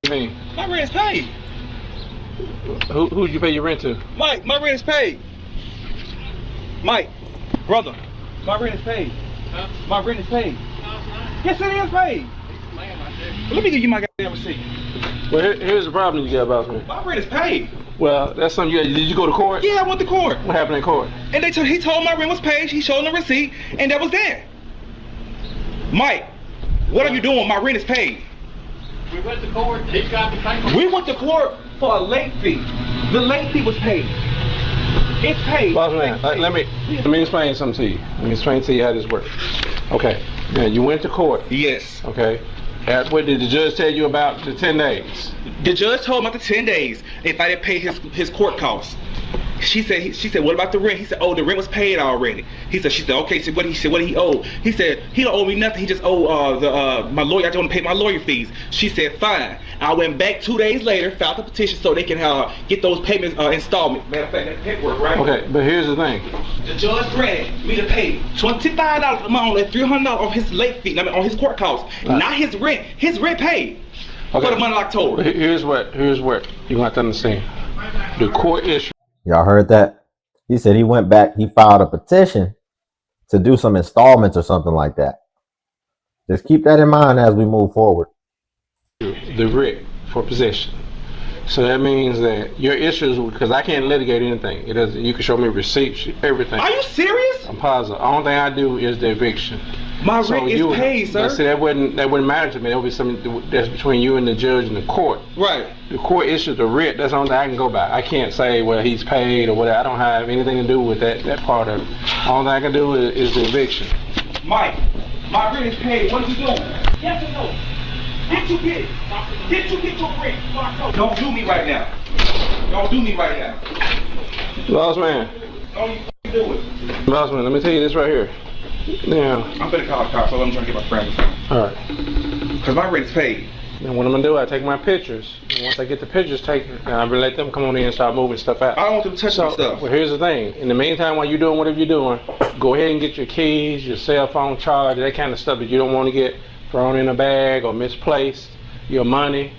you mean? My rent is paid. Who'd you pay your rent to? Mike, my rent is paid. Mike, brother, my rent is paid. Huh? My rent is paid. No, it's not. Yes, it is paid. Well, let me give you my goddamn receipt. Well, here's the problem you got about me. My rent is paid. Well, that's something you got. Did you go to court? Yeah, I went to court. What happened in court? And he told my rent was paid. He showed him the receipt, and that was that. Mike, what are you doing? My rent is paid. We went to court. He got the paper. We went to court for a late fee. The late fee was paid. It's paid. Boss man, let me explain something to you. Let me explain to you how this works. Okay. Now you went to court. Yes. Okay. What did the judge tell you about the 10 days? The judge told him about the 10 days if I didn't pay his court costs. She said, what about the rent? He said, oh, the rent was paid already. She said, okay. So what did he owe? He said, he don't owe me nothing. He just owe my lawyer. I just want to pay my lawyer fees. She said, fine. I went back 2 days later, filed the petition so they can get those payments installments. Matter of fact, that's paperwork, right? Okay, but here's the thing. The judge granted me to pay $25 a month, like $300 on his late fee, on his court costs, not his rent. His rent paid for the month of October. Here's what you have to understand. The court issue. Y'all heard that? He said he went back, he filed a petition to do some installments or something like that. Just keep that in mind as we move forward. The writ for possession. So that means that your issues, because I can't litigate anything. It doesn't. You can show me receipts, everything. Are you serious? I'm positive. The only thing I do is the eviction. My rent is paid, sir. See, that wouldn't matter to me. That would be something that's between you and the judge and the court. Right. The court issues the writ. That's the only thing I can go by. I can't say, well, he's paid or whatever. I don't have anything to do with that part of it. The only thing I can do is the eviction. Mike, my rent is paid. What are you doing? Yes or no? Did you get it? Did you get your rent? Don't do me right now. Don't do me right now. Boss man. Don't you do it. Boss man, let me tell you this right here. Now, I'm gonna call the cops, so I'm trying to get my friends. All right. Because my rent is paid. And what I'm gonna do, I take my pictures. And once I get the pictures taken, I let them come on in and start moving stuff out. I don't want them to touch my stuff. Well, here's the thing. In the meantime, while you're doing whatever you're doing, go ahead and get your keys, your cell phone charger, that kind of stuff that you don't want to get thrown in a bag or misplaced. Your money.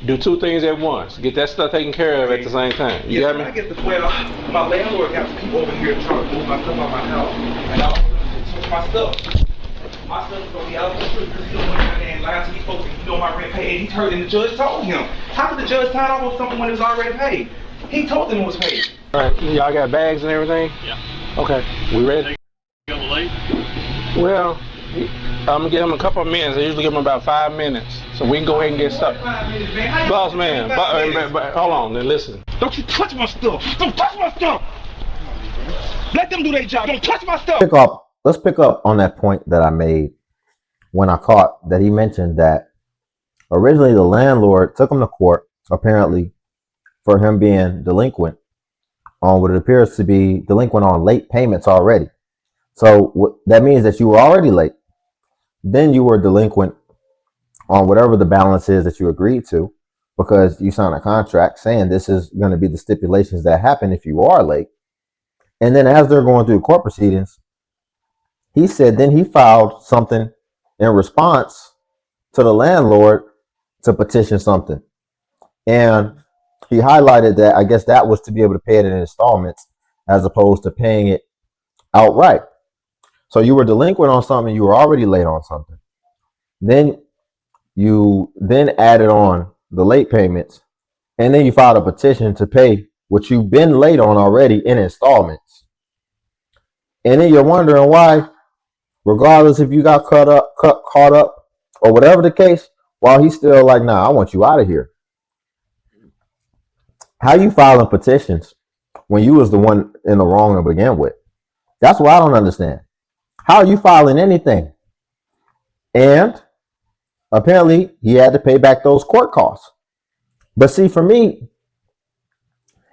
Do two things at once. Get that stuff taken care of at the same time. You got me? I get the my landlord got some people over here trying to move my stuff out of my house, and I don't want to touch my stuff. My stuff's gonna be out of the street because he don't want to and lie to these folks and my rent paid. He heard and the judge told him. How could the judge sign off on something when it was already paid? He told them it was paid. All right, y'all got bags and everything? Yeah. Okay, we ready? Late? Well, I'm gonna give him a couple of minutes. I usually give him about 5 minutes, so we can go ahead and get stuff. Boss man, hold on, then listen. Don't you touch my stuff! Don't touch my stuff! Let them do their job. Don't touch my stuff. Let's pick up on that point that I made when I caught that he mentioned that originally the landlord took him to court, apparently, for him being delinquent on what it appears to be delinquent on late payments already. So that means that you were already late. Then you were delinquent on whatever the balance is that you agreed to, because you signed a contract saying this is going to be the stipulations that happen if you are late. And then as they're going through court proceedings, he said then he filed something in response to the landlord to petition something. And he highlighted that I guess that was to be able to pay it in installments as opposed to paying it outright. So you were delinquent on something, you were already late on something. Then you added on the late payments, and then you filed a petition to pay what you've been late on already in installments. And then you're wondering why, regardless if you got caught up or whatever the case, while he's still like, nah, I want you out of here. How you filing petitions when you was the one in the wrong to begin with? That's what I don't understand. How are you filing anything? And apparently he had to pay back those court costs. But see, for me,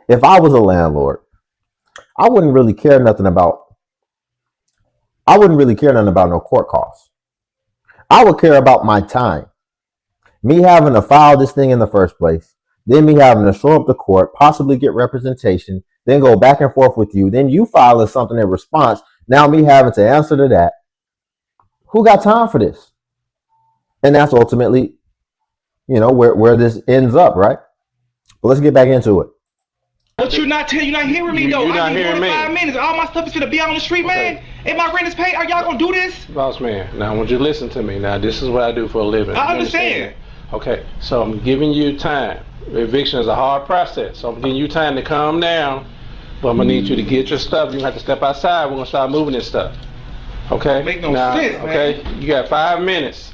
if I was a landlord, I wouldn't really care nothing about no court costs. I would care about my time. Me having to file this thing in the first place, then me having to show up to court, possibly get representation, then go back and forth with you, then you filing something in response, now me having to answer to that. Who got time for this? And that's ultimately you know, where this ends up, right? But let's get back into it. But you're not hearing me though. You're not I need hearing me. 5 minutes. All my stuff is gonna be out on the street, man. If my rent is paid, are y'all gonna do this? Boss man, now I want you to listen to me. Now this is what I do for a living. I You understand. that? Okay, so I'm giving you time. Eviction is a hard process, so I'm giving you time to calm down. But I'm gonna need you to get your stuff. You have to step outside. We're gonna start moving this stuff. Okay? Make no now, sense, man. Okay, you got 5 minutes.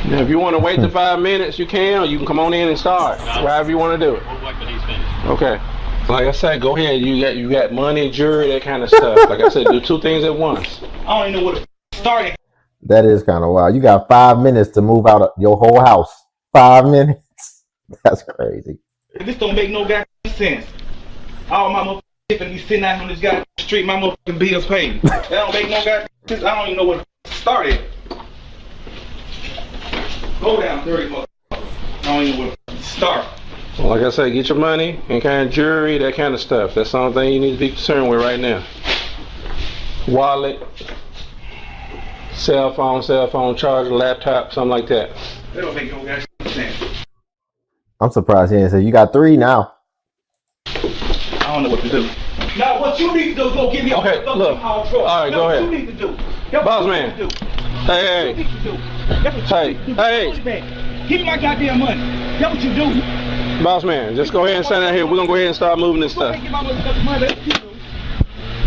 Now, if you want to wait the 5 minutes, you can, or you can come on in and start. However you want to do it. We'll wait till he's finished. Okay. Like I said, go ahead. You got money, jury, that kind of stuff. Like I said, do 2 things at once. I don't even know where to start it. That is kind of wild. You got 5 minutes to move out of your whole house. 5 minutes? That's crazy. This don't make no goddamn sense. All my motherfucking shit finna be sitting out on this goddamn street, my motherfucking bills paid. That don't make no goddamn sense. I don't even know where to start it. Go down 30 motherfuckers. I don't even know where to start. Well, like I said, get your money and kind of jury, that kind of stuff. That's the only thing you need to be concerned with right now. Wallet, cell phone charger, laptop, something like that. That don't make no goddamn sense. I'm surprised he didn't say you got 3 now. I don't know what to do. Now, what you need to do is go get me a Okay, look. All right, go ahead. What you need to do. That's Boss what man. you need to do. Hey, That's what you need to do. That's what you need to do. Hey. Push back. Give me my goddamn money. That's what you do. boss man, just go ahead and stand out here. We're gonna go ahead and start moving this stuff. Get my motherfucking money. That's what you do.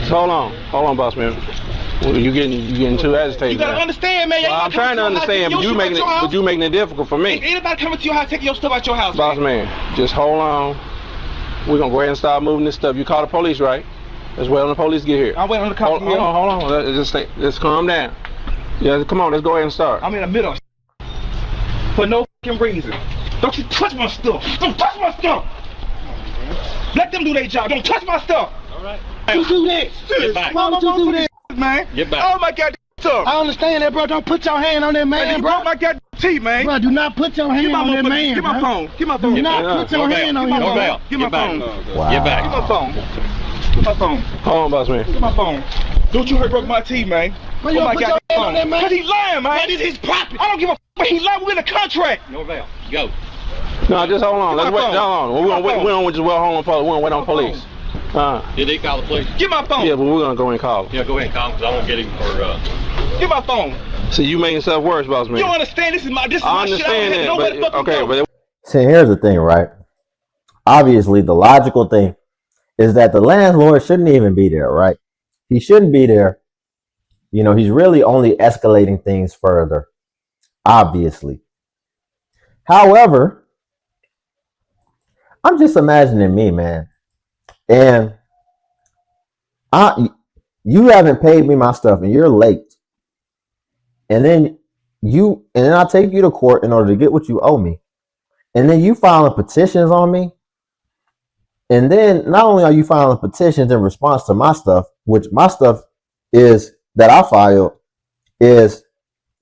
So hold on, boss man. Well, you getting too agitated. You gotta now. understand, man. Well, I'm trying to understand, but you making it difficult for Ain't me. anybody coming to your house taking your stuff out your house, Boss man. man, just hold on. We're gonna go ahead and start moving this stuff. You call the police, right? Let's wait on the police get here. I'm waiting on the cops. Hold on. Just calm down. Yeah, come on, let's go ahead and start. I'm in the middle of for no fucking reason. Don't you touch my stuff. Don't touch my stuff. Let them do their job. Don't touch my stuff. All right. You do that. Get back. Why would you do that, man? Get back. Oh my goddamn stuff. I understand that, bro. Don't put your hand on that Man, man, you bro. broke my goddamn teeth, man. Bro, do not put your hand Give my on that motherfucking- man, Give my bro. phone. Give my phone. Do not Yeah. put your hand on him, Give my bro. phone. Give my Get back. phone. Wow. Get back. Give my phone. Give my phone. Hold on, boss man. Give my phone. Don't you hurt broke my teeth, man. Bro, you Oh don't my put your goddamn hand on phone. that man. Cause he lying, man. This is his property. I don't give a f. He lying. We're in a contract. Norvell, go. No, just hold on. Give Let's my wait. phone. Hold on. Give my phone. We don't just well hold on. We're gonna wait on Give my police. Did he call the police? Give my phone. Yeah, but we're gonna go and call. Yeah, go ahead and call him because I won't get him for Give my phone. See, you making stuff worse, boss man. You don't understand? This is my I shit. I understand don't have that, nowhere to but fucking okay, go. but See, here's the thing, right? Obviously, the logical thing is that the landlord shouldn't even be there, right? He shouldn't be there. You know, he's really only escalating things further, obviously. However, I'm just imagining me, man. And you haven't paid me my stuff and you're late. And then I take you to court in order to get what you owe me. And then you filing petitions on me. And then not only are you filing petitions in response to my stuff, which my stuff is that I filed is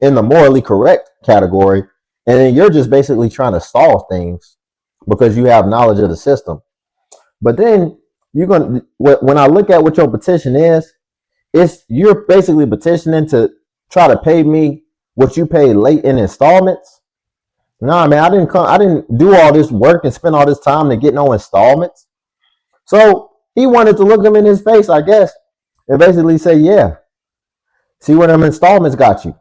in the morally correct category. And then you're just basically trying to stall things because you have knowledge of the system. But then when I look at what your petition is, you're basically petitioning to try to pay me what you paid late in installments. Nah, man, I didn't do all this work and spend all this time to get no installments. So he wanted to look him in his face, I guess, and basically say, yeah, see where them installments got you.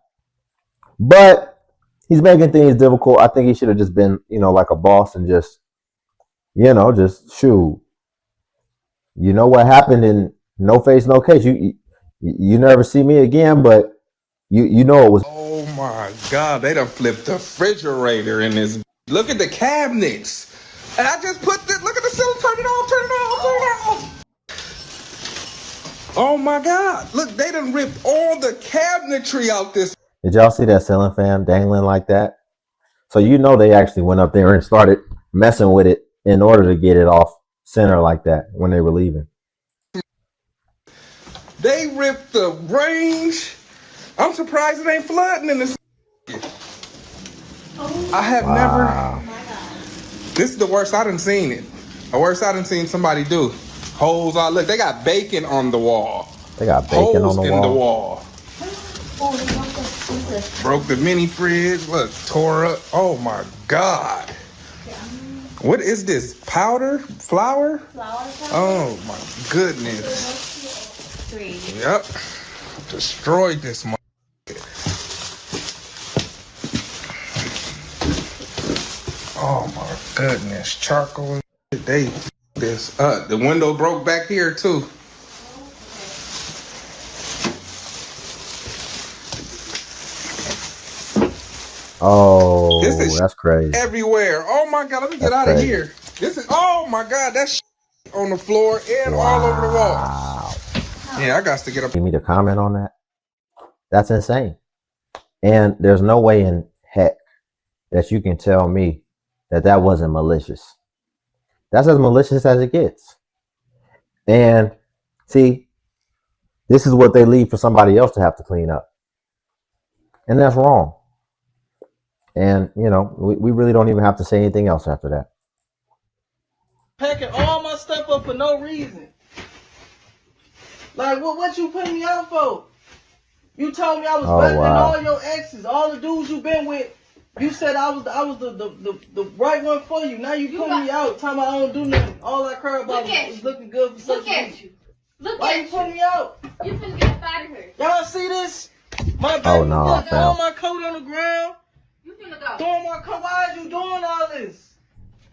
But he's making things difficult. I think he should have just been, like a boss and just shoot. You know what happened in no face, no case. You never see me again, but you know it was. Oh my God, they done flipped the refrigerator in this. Look at the cabinets. And I just put this, look at the ceiling, turn it off. Oh my God, look, they done ripped all the cabinetry out this. Did y'all see that ceiling fan dangling like that? So they actually went up there and started messing with it in order to get it off center like that when they were leaving. They ripped the range. I'm surprised it ain't flooding in this. I have never. This is the worst I done seen it. The worst I done seen somebody do. Holes all look. They got bacon on the wall. They got bacon Holes on the in wall. the wall. Broke the mini fridge. Look, tore up. Oh my God. What is this? Powder? Flour? Oh my goodness. 3. Yep. Destroyed this mother. Oh my goodness. Charcoal. They this the window broke back here too. Oh, This is that's crazy. everywhere. Oh my God, let me get That's out of crazy. here. This is, oh my God, that's on the floor and all over the wall. Wow. Yeah, I got to get up. Need me to comment on that? That's insane. And there's no way in heck that you can tell me that that wasn't malicious. That's as malicious as it gets. And see, this is what they leave for somebody else to have to clean up. And that's wrong. And, you know, we really don't even have to say anything else after that. Packing all my stuff up for no reason. Like, what you putting me out for? You told me I was better than all your exes, all the dudes you been with. You said I was the right one for you. Now you putting me out, talking about I don't do nothing. All I care about is looking good for social media. Why you putting me out? You finna get up out of here. Y'all see this? My baby, Oh, no, throwing my coat on the ground. You finna go. Throwing my coat. Why are you doing all this?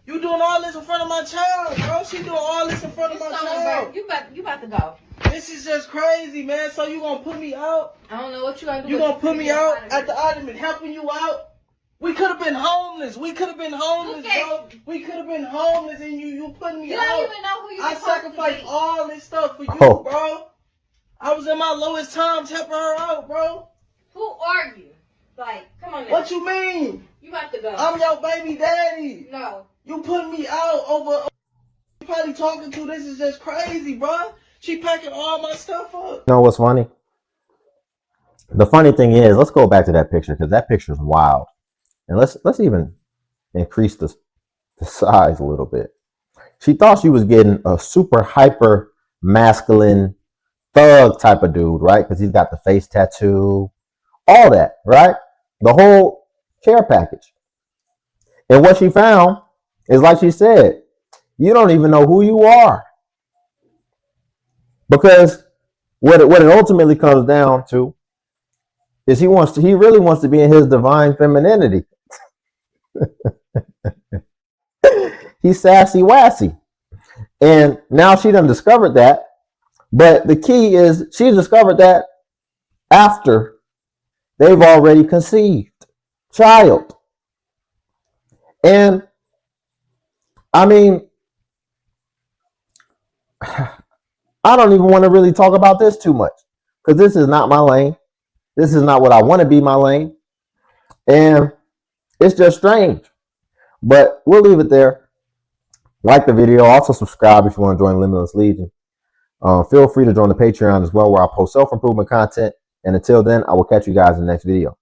You doing all this in front of my child, bro. She doing all this in front of my child. You about to go. This is just crazy, man. So you gonna put me out? I don't know what you gonna do. You gonna put me out at the argument, helping you out? We could have been homeless. We could have been homeless, bro. We could have been homeless, and you putting me out. You don't even know who you I sacrificed be. all this stuff for you, bro. I was in my lowest times helping her out, bro. Who are you? Like, come on now. What you mean? You about to go. I'm your baby daddy. No. You putting me out over you probably talking to. This is just crazy, bro. She packing all my stuff up. You know what's funny? The funny thing is, let's go back to that picture because that picture is wild. And let's even increase the size a little bit. She thought she was getting a super hyper masculine thug type of dude, right? Because he's got the face tattoo, all that, right? The whole care package. And what she found is, like she said, you don't even know who you are. Because what it ultimately comes down to is he really wants to be in his divine femininity. He's sassy wassy. And now she done discovered that. But the key is she discovered that after they've already conceived child. And I mean, I don't even want to really talk about this too much because this is not my lane. This is not what I want to be my lane. And it's just strange. But we'll leave it there. Like the video. Also subscribe if you want to join Limitless Legion. Feel free to join the Patreon as well, where I post self-improvement content. And until then, I will catch you guys in the next video.